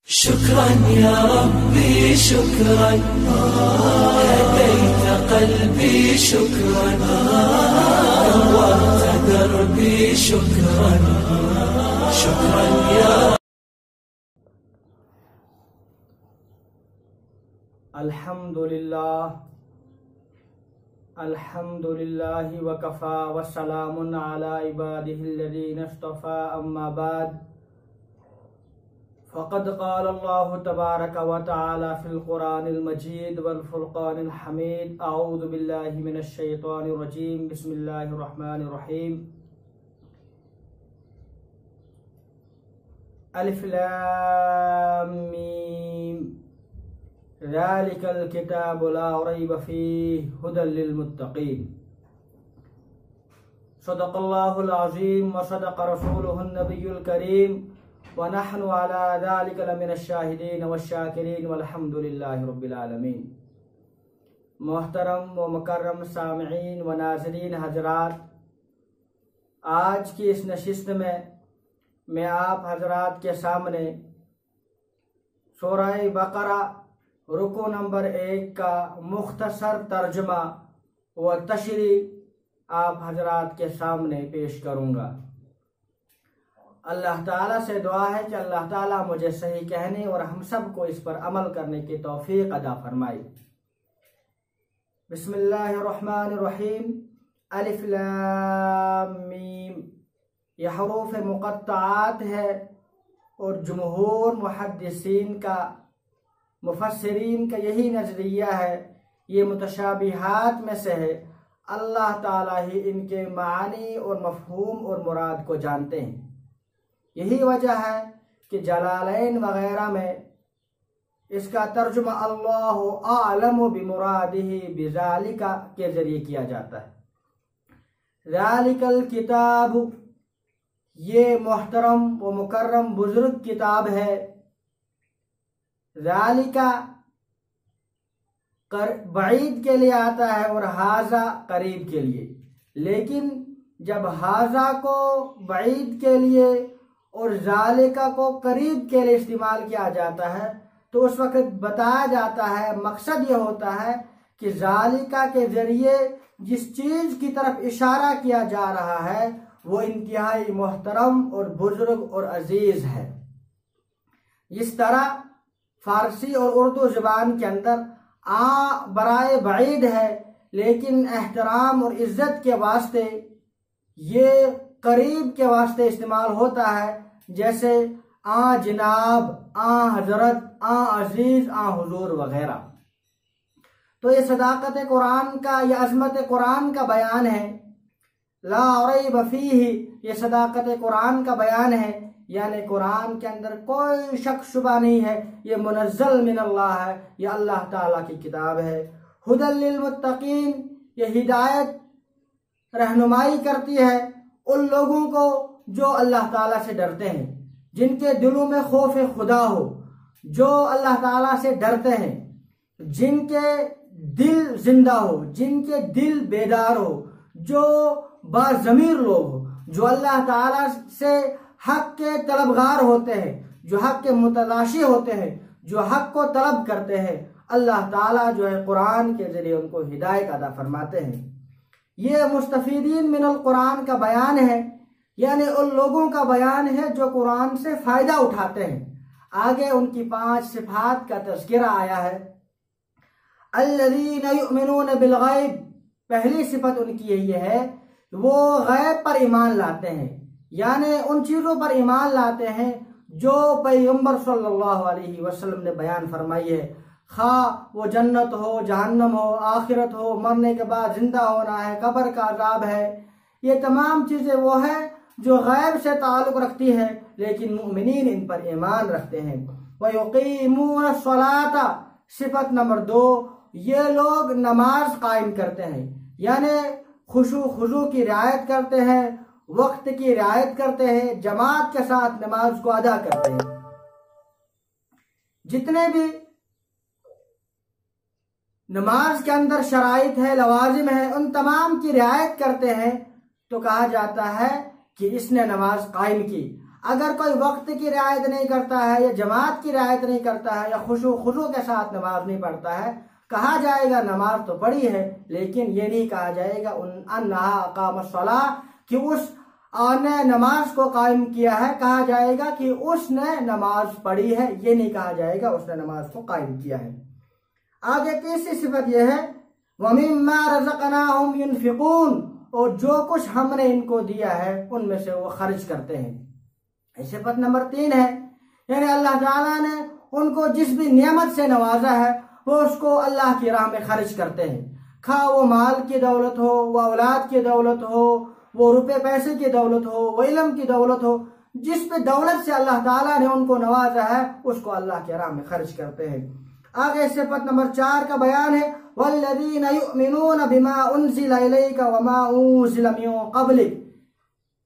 شكرا يا ربي شكرا هديت قلبي شكرا نورت دربي شكرا شكرا يا الحمد لله وكفى وسلام على عباده الذين اصطفى أما بعد فقد قال الله تبارك وتعالى في القرآن المجيد والفرقان الحميد أعوذ بالله من الشيطان الرجيم بسم الله الرحمن الرحيم ألف لام ميم ذلك الكتاب لا ريب فيه هدى للمتقين صدق الله العظيم وصدق رسوله النبي الكريم ونحن على ذلك لمن الشاهدين والشاكرين والحمد لله رب العالمين۔ محترم و مکرم سامعین و ناظرین حضرات، آج کی اس نشست میں آپ حضرات کے سامنے سورہ بقرہ رکوع نمبر 1 کا مختصر ترجمہ و تشریح آپ حضرات کے سامنے پیش کروں گا۔ اللہ تعالیٰ سے دعا ہے کہ اللہ تعالیٰ مجھے صحیح کہنے اور ہم سب کو اس پر عمل کرنے کی توفیق عطا فرمائے۔ بسم اللہ الرحمن الرحیم۔ الف لام میم، یہ حروف مقطعات ہے اور جمہور محدثین کا مفسرین کا یہی نظریہ ہے، یہ متشابہات میں سے ہے۔ اللہ تعالیٰ ہی ان کے معنی اور مفہوم اور مراد کو جانتے ہیں۔ یہی وجہ ہے کہ جلالین وغیرہ میں اس کا ترجمہ اللہ اعلم بمرادہ بذالک کے ذریعے کیا جاتا ہے۔ ذالک الکتاب، یہ محترم و مکرم بزرگ کتاب ہے۔ ذالک بعید کے لیے آتا ہے اور ھذا قریب کے لیے، لیکن جب ھذا کو بعید کے لیے اور ذالکہ کو قریب کے لیے استعمال کیا جاتا ہے تو اس وقت بتایا جاتا ہے، مقصد یہ ہوتا ہے کہ ذالکہ کے ذریعے جس چیز کی طرف اشارہ کیا جا رہا ہے وہ انتہائی محترم اور بزرگ اور عزیز ہے۔ اس طرح فارسی اور اردو زبان کے اندر برائے بعید ہے، لیکن احترام اور عزت کے واسطے یہ قریب کے واسطے استعمال ہوتا ہے، جیسے جناب، حضرت، عزیز، حضور وغیرہ۔ تو یہ صداقت قرآن کا، یہ عظمت قرآن کا بیان ہے۔ لا ریب فیہ، یہ صداقت قرآن کا بیان ہے، یعنی قرآن کے اندر کوئی شک شبہ نہیں ہے، یہ منزل من اللہ ہے، یہ اللہ تعالیٰ کی کتاب ہے۔ ھدی للمتقین، یہ ہدایت رہنمائی کرتی ہے ان لوگوں کو جو اللہ تعالیٰ سے ڈرتے ہیں، جن کے دلوں میں خوف خدا ہو، جو اللہ تعالیٰ سے ڈرتے ہیں، جن کے دل زندہ ہو، جن کے دل بیدار ہو، جو باضمیر لوگ ہو، جو اللہ تعالیٰ سے حق کے طلبگار ہوتے ہیں، جو حق کے متلاشی ہوتے ہیں، جو حق کو طلب کرتے ہیں، اللہ تعالیٰ جو ہے قرآن کے ذریعے ان کو ہدایت عطا فرماتے ہیں۔ یہ مستفیدین من القرآن کا بیان ہے، یعنی ان لوگوں کا بیان ہے جو قرآن سے فائدہ اٹھاتے ہیں۔ آگے ان کی 5 صفات کا تذکرہ آیا ہے۔ الذین یؤمنون بالغیب، پہلی صفت ان کی یہی ہے، وہ غیب پر ایمان لاتے ہیں، یعنی ان چیزوں پر ایمان لاتے ہیں جو پیغمبر صلی اللہ علیہ وسلم نے بیان فرمائی ہے، خواہ وہ جنت ہو، جہنم ہو، آخرت ہو، مرنے کے بعد زندہ ہونا ہے، قبر کا عذاب ہے، یہ تمام چیزیں وہ ہیں جو غیب سے تعلق رکھتی ہیں، لیکن مؤمنین ان پر ایمان رکھتے ہیں۔ وَيُقِيمُونَ الصَّلَاةَ، صفت نمبر 2، یہ لوگ نماز قائم کرتے ہیں، یعنی خشوع خضوع کی رعایت کرتے ہیں، وقت کی رعایت کرتے ہیں، جماعت کے ساتھ نماز کو ادا کرتے ہیں۔ جتنے بھی نماز کے اندر شرائط ہے، لوازم ہے، ان تمام کی رعایت کرتے ہیں تو کہا جاتا ہے کہ اس نے نماز قائم کی۔ اگر کوئی وقت کی رعایت نہیں کرتا ہے یا جماعت کی رعایت نہیں کرتا ہے یا خضوع کے ساتھ نماز نہیں پڑھتا ہے، کہا جائے گا نماز تو پڑھی ہے، لیکن یہ نہیں کہا جائے گا انہا اقام الصلاۃ کہ اس نے نماز کو قائم کیا ہے، کہا جائے گا کہ اس نے نماز پڑھی ہے، یہ نہیں کہا جائے گا اس نے نماز کو قائم کیا ہے۔ آگے تیسری صفت یہ ہے وَمِمَّا رَزَقْنَاهُمْ يُنْفِقُونَ، اور جو کچھ ہم نے ان کو دیا ہے ان میں سے وہ خرچ کرتے ہیں۔ صفت نمبر 3 ہے، یعنی اللہ تعالیٰ نے ان کو جس بھی نعمت سے نوازا ہے وہ اس کو اللہ کی راہ میں خرچ کرتے ہیں، خواہ وہ مال کی دولت ہو، وہ اولاد کی دولت ہو، وہ روپے پیسے کی دولت ہو، وہ علم کی دولت ہو، جس پہ دولت سے اللہ تعالیٰ نے ان کو نوازا ہے اس کو اللہ کی راہ میں خرچ کرتے ہیں۔ آگے صفت نمبر 4 کا بیان ہے وَالَّذِينَ يُؤْمِنُونَ بِمَا أُنزِلَ إِلَيْكَ وَمَا أُنزِلَ مِن قَبْلِكَ،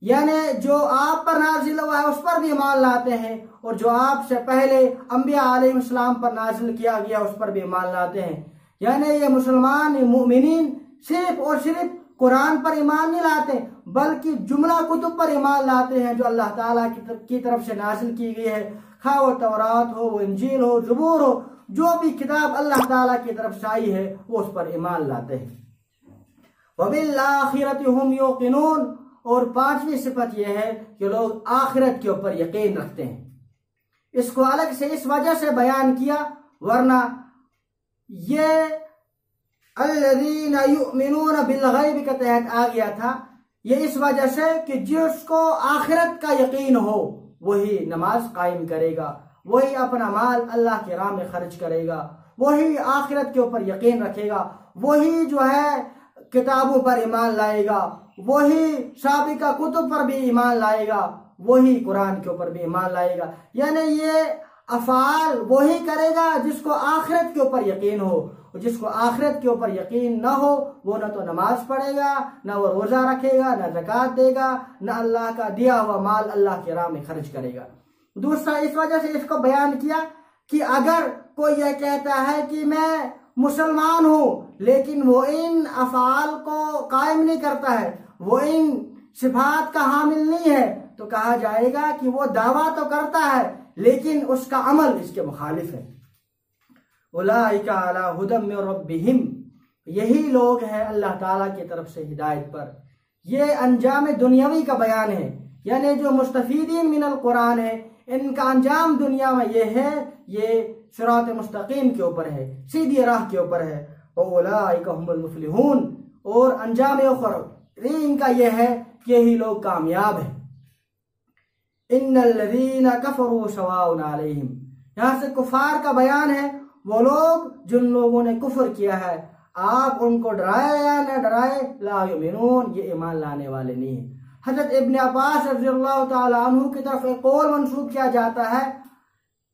یعنی جو آپ پر نازل ہوا ہے اس پر بھی ایمان لاتے ہیں، اور جو آپ سے پہلے انبیاء علیہ السلام پر نازل کیا گیا اس پر بھی ایمان لاتے ہیں۔ یعنی یہ مسلمان، یہ مومنین صرف اور صرف قرآن پر ایمان نہیں لاتے بلکہ جملہ کتب پر ایمان لاتے ہیں جو اللہ تعالیٰ کی طرف سے نازل کی گئی ہے، خواہ وہ تورات ہو، وہ انجیل ہو، زبور ہو، جو بھی کتاب اللہ تعالیٰ کی طرف سے آئی ہے وہ اس پر ایمان لاتے ہیں۔ وَبِالْآخِرَةِ هُمْ يُوقِنُونَ، اور 5ویں صفت یہ ہے کہ لوگ آخرت کے اوپر یقین رکھتے ہیں۔ اس کو الگ سے اس وجہ سے بیان کیا، ورنہ یہ الذین یؤمنون بالغیب کے تحت آ گیا تھا، یہ اس وجہ سے کہ جس کو آخرت کا یقین ہو وہی نماز قائم کرے گا، وہی اپنا مال اللہ کی راہ میں خرچ کرے گا، وہی آخرت کے اوپر یقین رکھے گا، وہی جو ہے کتابوں پر ایمان لائے گا، وہی سابقہ کتب پر بھی ایمان لائے گا، وہی قرآن کے اوپر بھی ایمان لائے گا۔ یعنی یہ افعال وہی کرے گا جس کو آخرت کے اوپر یقین ہو، اور جس کو آخرت کے اوپر یقین نہ ہو وہ نہ تو نماز پڑھے گا، نہ وہ روزہ رکھے گا، نہ زکوٰۃ دے گا، نہ اللہ کا دیا ہوا مال اللہ کی راہ میں خرچ کرے گا۔ دوسرا اس وجہ سے اس کو بیان کیا کہ اگر کوئی یہ کہتا ہے کہ میں مسلمان ہوں لیکن وہ ان افعال کو قائم نہیں کرتا ہے، وہ ان صفات کا حامل نہیں ہے، تو کہا جائے گا کہ وہ دعویٰ تو کرتا ہے لیکن اس کا عمل اس کے مخالف ہے۔ اولئک علی ھدی من ربہم، یہی لوگ ہیں اللہ تعالیٰ کی طرف سے ہدایت پر۔ یہ انجام دنیاوی کا بیان ہے، یعنی جو مستفیدین من القرآن ہے ان کا انجام دنیا میں یہ ہے، یہ صراط مستقیم کے اوپر ہے، سیدھی راہ کے اوپر ہے۔ اولئک ھم المفلحون، اور انجام اخروی ان کا یہ ہے کہ یہی لوگ کامیاب ہیں۔ ان الذین کفروا سواء علیہم، یہاں سے کفار کا بیان ہے، وہ لوگ جن لوگوں نے کفر کیا ہے، آپ ان کو ڈرائے یا نہ ڈرائے، لا یؤمنون، یہ ایمان لانے والے نہیں ہیں۔ حضرت ابن عباس رضی اللہ تعالی عنہ کی طرف ایک قول منسوب کیا جاتا ہے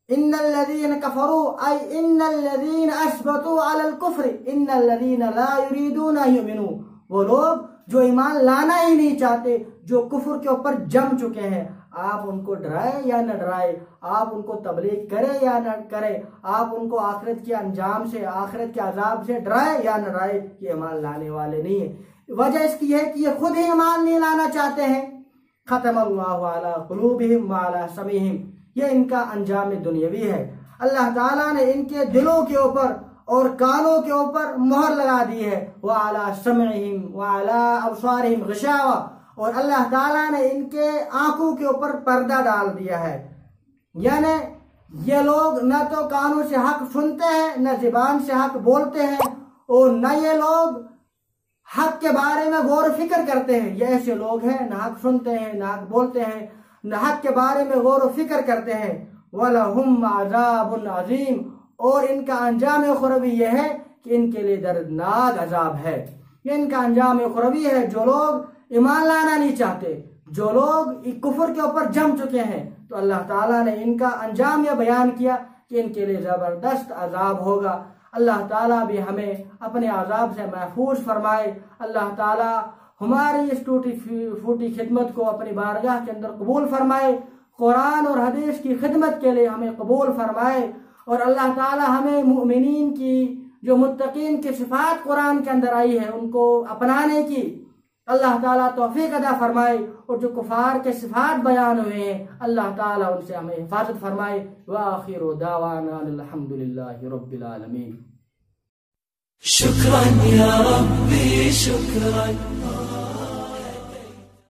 ان الذین کفروا ای ان الذین اثبتوا علی الکفر ان الذین لا یریدون ان یؤمنوا، وہ لوگ جو ایمان لانا ہی نہیں چاہتے، جو کفر کے اوپر جم چکے ہیں، آپ ان کو ڈرائے یا نہ ڈرائے، آپ ان کو تبلیغ کرے یا نہ کرے، آپ ان کو آخرت کے انجام سے، آخرت کے عذاب سے ڈرائے یا نہ ڈرائے، یہ ایمان لانے والے نہیں ہیں۔ وجہ اس کی ہے کہ یہ خود ہی ایمان نہیں لانا چاہتے ہیں۔ ختم اللہ علی قلوبہم وعلی سمعہم، یہ ان کا انجام دنیاوی ہے۔ اللہ تعالیٰ نے ان کے دلوں کے اوپر اور کانوں کے اوپر مہر لگا دی ہے، وعلی سمعہم وعلی ابصارہم غشاوہ، اور اللہ تعالیٰ نے ان کے آنکھوں کے اوپر پردہ ڈال دیا ہے۔ یعنی یہ لوگ نہ تو کانوں سے حق سنتے ہیں، نہ زبان سے حق بولتے ہیں، اور نہ یہ لوگ حق کے بارے میں غور و فکر کرتے ہیں۔ یہ ایسے لوگ ہیں نہ حق سنتے ہیں، نہ حق بولتے ہیں، نہ حق کے بارے میں غور و فکر کرتے ہیں۔ وَلَهُمْ عَذَابٌ عَظِيمٌ، اور ان کا انجام اخروی یہ ہے کہ ان کے لیے دردناک عذاب ہے۔ یہ ان کا انجام اخروی ہے، جو لوگ ایمان لانا نہیں چاہتے، جو لوگ کفر کے اوپر جم چکے ہیں، تو اللہ تعالیٰ نے ان کا انجام یہ بیان کیا کہ ان کے لیے زبردست عذاب ہوگا۔ اللہ تعالیٰ بھی ہمیں اپنے عذاب سے محفوظ فرمائے۔ اللہ تعالیٰ ہماری اس ٹوٹی پھوٹی خدمت کو اپنی بارگاہ کے اندر قبول فرمائے، قرآن اور حدیث کی خدمت کے لیے ہمیں قبول فرمائے، اور اللہ تعالیٰ ہمیں مؤمنین کی جو متقین کی صفات قرآن کے اندر آئی ہے ان کو اپنانے کی اللہ تعالیٰ توفیق عطا فرمائے، اور جو کفار کے صفات بیان ہوئے ہیں اللہ تعالیٰ ان سے ہمیں حفاظت فرمائے۔ وآخر دعوانا الحمدللہ رب العالمین۔ شکرا یا ربی شکرا۔